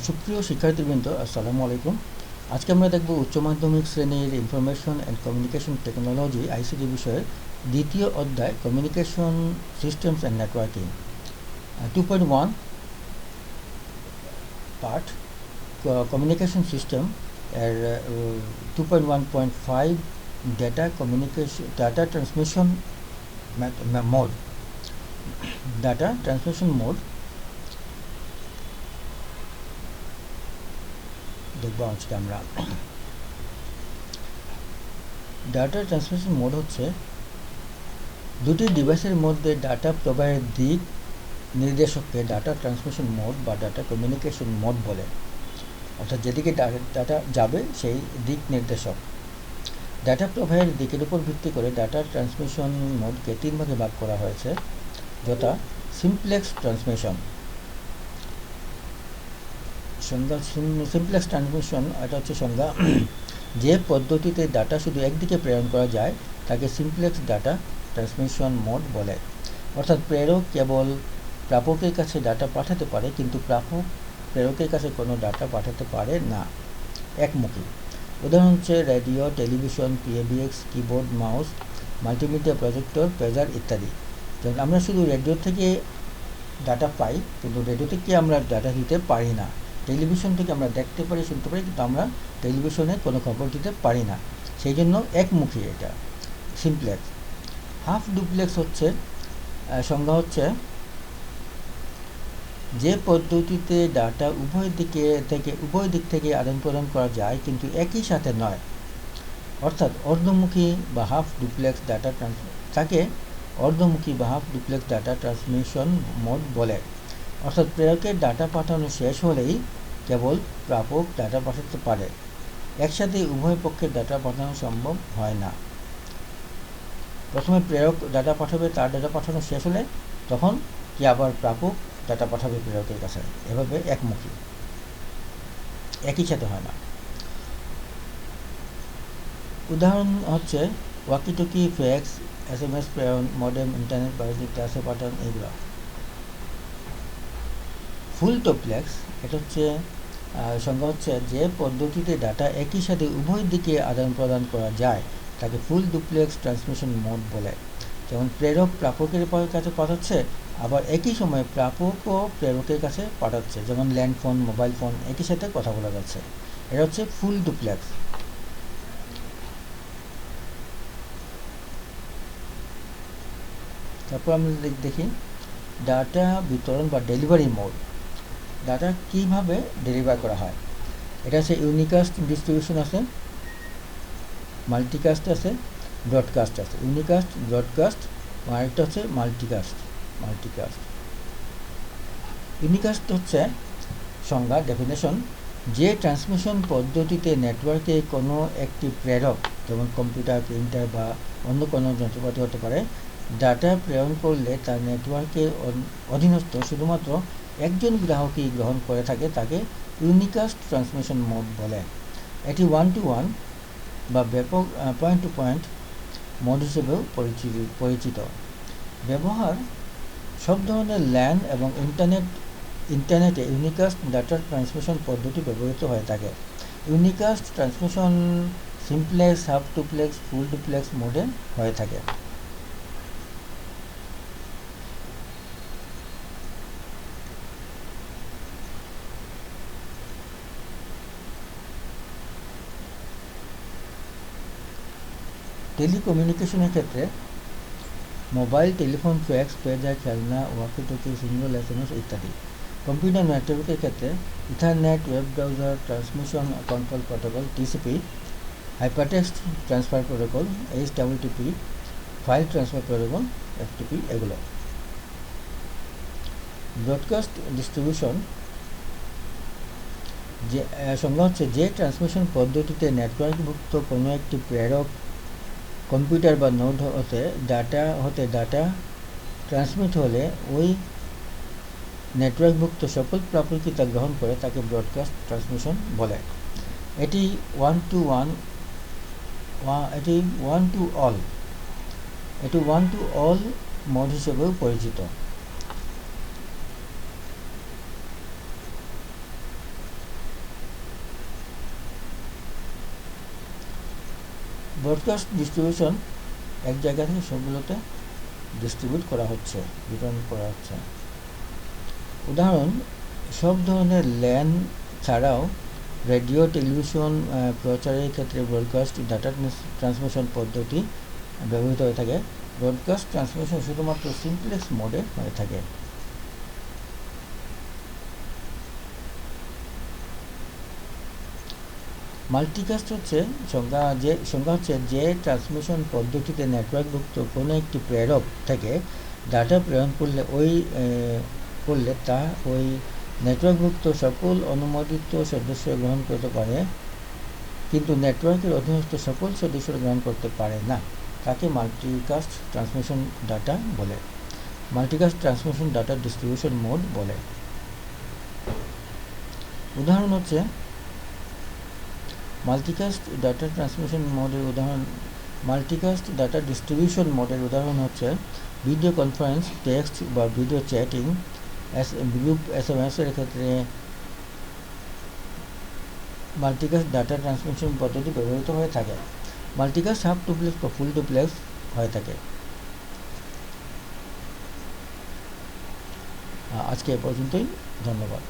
সুপ্রিয় শিক্ষার্থীবৃন্দ, আসসালামু আলাইকুম। আজকে আমরা দেখব উচ্চ মাধ্যমিক শ্রেণীর information and communication technology ICT বিষয়ের দ্বিতীয় অধ্যায় communication systems and networking 2.1 part communication system এর 2.1.5 ডাটা ট্রান্সমিশন মোড দেখব আজকে আমরা। ডাটা ট্রান্সমিশন মোড হচ্ছে দুটি ডিভাইসের মধ্যে ডাটা প্রবাহের দিক নির্দেশককে ডাটা ট্রান্সমিশন মোড বা ডাটা কমিউনিকেশন মোড বলে। অর্থাৎ যেদিকে ডাটা যাবে সেই দিক নির্দেশক। ডাটা প্রবাহের দিকের উপর ভিত্তি করে ডাটা ট্রান্সমিশন মোডকে তিন ভাগে ভাগ করা হয়েছে, যথা সিমপ্লেক্স ট্রান্সমিশন। সংজ্ঞা সিমপ্লেক্স ট্রান্সমিশন, এটা হচ্ছে সংজ্ঞা। যে পদ্ধতিতে ডাটা শুধু একদিকে প্রেরণ করা যায় তাকে সিমপ্লেক্স ডাটা ট্রান্সমিশন মোড বলে। অর্থাৎ প্রেরক কেবল প্রাপকের কাছে ডাটা পাঠাতে পারে, কিন্তু প্রাপক প্রেরকের কাছে কোনো ডাটা পাঠাতে পারে না। একমুখী উদাহরণ হচ্ছে radio, television, PABX, keyboard, mouse, multimedia projector, pager ইত্যাদি। যেমন আমরা শুধু রেডিও থেকে ডাটা পাই, কিন্তু রেডিও থেকে আমরা ডাটা দিতে পারি না। টেলিভিশন থেকে আমরা দেখতে পারি, শুনতে পারি, কিন্তু আমরা টেলিভিশনে কোনো খবর দিতে পারি না। সেই জন্য একমুখী এটা সিমপ্লেক্স। হাফ ডুপ্লেক্স হচ্ছে সংজ্ঞা হচ্ছে যে পদ্ধতিতে ডাটা উভয় দিক থেকে আদান প্রদান করা যায়, কিন্তু একই সাথে নয়। অর্থাৎ অর্ধমুখী বা হাফ ডুপ্লেক্স ডাটা তাকে অর্ধমুখী বা half duplex data transmission mode বলে। অর্থাৎ প্রেরকের ডাটা পাঠানো শেষ হলেই কেবল প্রাপক ডাটা পাঠাতে পারে। একসাথে উভয় পক্ষের ডাটা পাঠানো সম্ভব হয় না। প্রথমে প্রেরক ডাটা পাঠাবে, তার ডাটা পাঠানো শেষ হলে তখন কি আবার প্রাপক ডাটা পাঠাবে প্রেরকের কাছে। এভাবে একমুখী, একই সাথে হয় না। উদাহরণ হচ্ছে ওয়াকিটকি, ফ্যাক্স, SMS প্রেরণ, মডেম, ইন্টারনেট বায়োজিক ক্লাসে পাঠান, এগুলো। ফুল ডুপ্লেক্স, এটা হচ্ছে সংজ্ঞা হচ্ছে যে পদ্ধতিতে ডাটা একই সাথে উভয় দিকে আদান প্রদান করা যায় তাকে ফুল ডুপ্লেক্স ট্রান্সমিশন মোড বলে। যেমন প্রেরক প্রাপকের কাছে পাঠাচ্ছে, আবার একই সময়ে প্রাপকও প্রেরকের কাছে পাঠাচ্ছে। যেমন ল্যান্ডফোন, মোবাইল ফোন একই সাথে কথা বলা যাচ্ছে। এটা হচ্ছে ফুল ডুপ্লেক্স। তারপর আমরা দেখি ডাটা বিতরণ বা ডেলিভারি মোড। ডাটা কীভাবে ডেলিভার করা হয়। এটা আছে ইউনিকাস্ট ডিস্ট্রিবিউশন আছে, মাল্টিকাস্ট আছে, ব্রডকাস্ট আছে। ইউনিকাস্ট, ব্রডকাস্ট, আরেকটা হচ্ছে মাল্টিকাস্ট। ইউনিকাস্ট হচ্ছে সংজ্ঞা, ডেফিনেশন, যে ট্রান্সমিশন পদ্ধতিতে নেটওয়ার্কে কোনো একটি প্রেরক, যেমন কম্পিউটার, প্রিন্টার বা অন্য কোনো যন্ত্রপাতি হতে পারে, ডাটা প্রেরণ করলে তার নেটওয়ার্কের অধীনস্থ শুধুমাত্র একজন গ্রাহকই গ্রহণ করে থাকে তাকে ইউনিকাস্ট ট্রান্সমিশন মোড বলে। এটি 1-to-1 বা ব্যাপক পয়েন্ট টু পয়েন্ট মোড হিসেবেও পরিচিত। ব্যবহার সব ধরনের ল্যান এবং ইন্টারনেটে ইউনিকাস্ট ডাটা ট্রান্সমিশন পদ্ধতি ব্যবহৃত হয়ে থাকে। Unicast transmission simplex, half duplex, full duplex মোডে হয়ে থাকে। টেলিকমিউনিকেশনের ক্ষেত্রে মোবাইল, টেলিফোন, ফ্যাক্স, পেজার, খেলনা, ওয়াকিটকি, সিঙ্গল SMS ইত্যাদি। কম্পিউটার নেটওয়ার্কের ক্ষেত্রে ethernet, web browser, transmission control protocol, TCP, hypertext transfer protocol, HTTP, file transfer protocol, FTP এগুলো। ব্রডকাস্ট ডিস্ট্রিবিউশন, যে সংজ্ঞা হচ্ছে যে ট্রান্সমিশন পদ্ধতিতে নেটওয়ার্কভুক্ত কোনো একটি প্রেরক কম্পিউটার বা নোড হতে ডাটা ট্রান্সমিট হলে ওই নেটওয়ার্কভুক্ত সকল প্রাপকই তা গ্রহণ করে তাকে ব্রডকাস্ট ট্রান্সমিশন বলে। এটি ওয়ান টু অল মোড হিসেবেও পরিচিত। ব্রডকাস্ট ডিস্ট্রিবিউশন এক জায়গা থেকে সবগুলোতে ডিস্ট্রিবিউট করা হচ্ছে, বিতরণ করা হচ্ছে। উদাহরণ, সব ধরনের ল্যান ছাড়াও রেডিও টেলিভিশন প্রচারের ক্ষেত্রে ব্রডকাস্ট ডাটা ট্রান্সমিশন পদ্ধতি ব্যবহৃত হয়ে থাকে। ব্রডকাস্ট ট্রান্সমিশন শুধুমাত্র সিমপ্লেক্স মোডে হয়ে থাকে। মাল্টিকাস্ট হচ্ছে সংজ্ঞা হচ্ছে যে ট্রান্সমিশন পদ্ধতিতে নেটওয়ার্কভুক্ত কোনো একটি প্রেরক থেকে ডাটা প্রেরণ করলে তা ওই নেটওয়ার্কভুক্ত সকল অনুমোদিত সদস্য গ্রহণ করতে পারে, কিন্তু নেটওয়ার্কের অধীনস্থ সকল সদস্যরা গ্রহণ করতে পারে না। তাকে মাল্টিকাস্ট ট্রান্সমিশন ডাটা বলে। Multicast transmission data distribution mode বলে। উদাহরণ হচ্ছে মাল্টিকাস্ট ডাটা ট্রান্সমিশন মোডের উদাহরণ। মাল্টিকাস্ট ডাটা ডিস্ট্রিবিউশন মোডের উদাহরণ হচ্ছে ভিডিও কনফারেন্স, টেক্সট বা ভিডিও চ্যাটিং, গ্রুপ SMS-এর ক্ষেত্রে মাল্টিকাস্ট ডাটা ট্রান্সমিশন পদ্ধতি ব্যবহৃত হয়ে থাকে। মাল্টিকাস্ট হাফ ডুপ্লেক্স বা ফুল ডুপ্লেক্স হয়ে থাকে। আজকে এ পর্যন্তই, ধন্যবাদ।